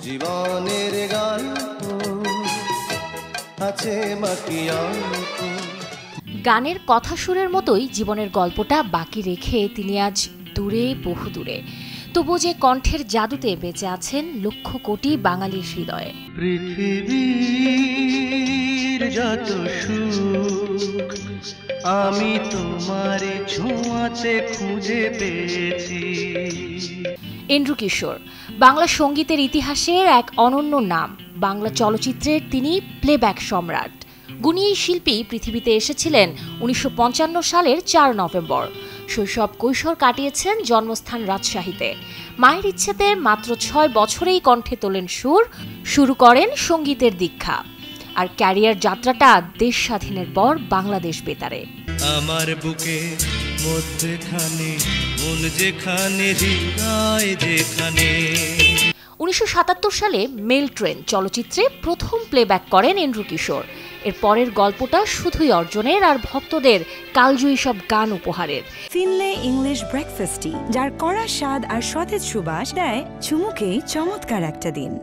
জীবনের গল্প আছে বাকি অল্প। গানের কথা সুরের মতোই জীবনের গল্পটা বাকি রেখে তিনি আজ দূরে বহু দূরে, তবু যে কণ্ঠের জাদুতে বেঁচে আছেন লক্ষ কোটি বাঙালির হৃদয়ে। পৃথিবীর যত সুখ আমি তোমার ছোঁয়াতে খুঁজে পেয়েছি। এন্ড্রু কিশোর বাংলা সঙ্গীতের ইতিহাসের এক অনন্য নাম। বাংলা চলচ্চিত্রের তিনি প্লেব্যাক সম্রাট। গুণী এই শিল্পী পৃথিবীতে এসেছিলেন 1955 সালের 4 নভেম্বর। শৈশব কৈশোর কাটিয়েছেন জন্মস্থান রাজশাহীতে। মায়ের ইচ্ছেতে মাত্র 6 বছরেই কণ্ঠে তোলেন সুর, শুরু করেন সঙ্গীতের দীক্ষা। আর ক্যারিয়ার যাত্রাটা দেশ স্বাধীনের পর বাংলাদেশ বেতারে। আমার বুকে মধ্যখানে মন যেখানে হৃদয় যেখানে। 1977 সালে মেল ট্রেন চলচ্চিত্রে প্রথম প্লেব্যাক করেন এন্ড্রু কিশোর। এর পরের গল্পটা শুধুই অর্জনের আর ভক্তদের কালজয়ী সব গান উপহারের। ফিনলে ইংলিশ ব্রেকফাস্টটি, যার কড়া স্বাদ আর সতেজ সুবাস দেয় চুমুকে চমৎকার একটা দিন।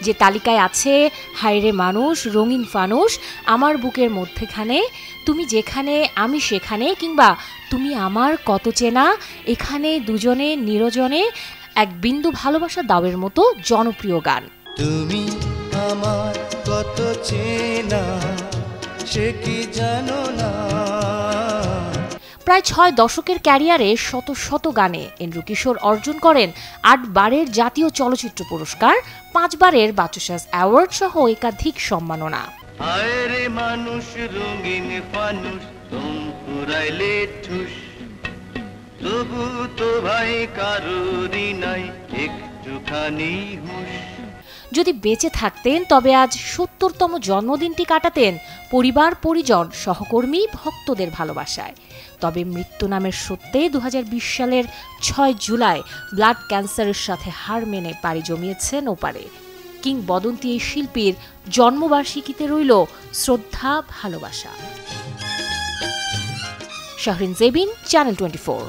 যে তালিকায় আছে হায়রে মানুষ, রঙিন ফানুষ, আমার বুকের মধ্যেখানে, তুমি যেখানে আমি সেখানে, কিংবা তুমি আমার কত চেনা, এখানে দুজনে নিরজনে, এক বিন্দু ভালোবাসা দাওয়ের মতো জনপ্রিয় গান। তুমি আমার কত চেনা সে কি জানো না। প্রায় 6 দশকের ক্যারিয়ারে শত শত গানে এন্ড্রু কিশোর অর্জন করেন 8 বারের জাতীয় চলচ্চিত্র পুরস্কার, 5 বারের বাচসাস অ্যাওয়ার্ড সহ একাধিক সম্মাননা। হায়রে মানুষ রঙিন ফানুষ তুম পুরাইলে ঠুস, তবু তো ভাই কারোরই নাই একটুখানি হুঁশ। যদি বেঁচে থাকতেন তবে আজ 70তম জন্মদিনটি কাটাতেন পরিবার, পরিজন, সহকর্মী, ভক্তদের ভালোবাসায়। তবে মৃত্যু নামের সত্যে 2020 সালের 6 জুলাই ব্লাড ক্যান্সারের সাথে হার মেনে পাড়ি জমিয়েছেন ওপারে। কিংবদন্তি এই শিল্পীর জন্মবার্ষিকীতে রইল শ্রদ্ধা, ভালোবাসা। শাহরিন জেবিন, চ্যানেল 24।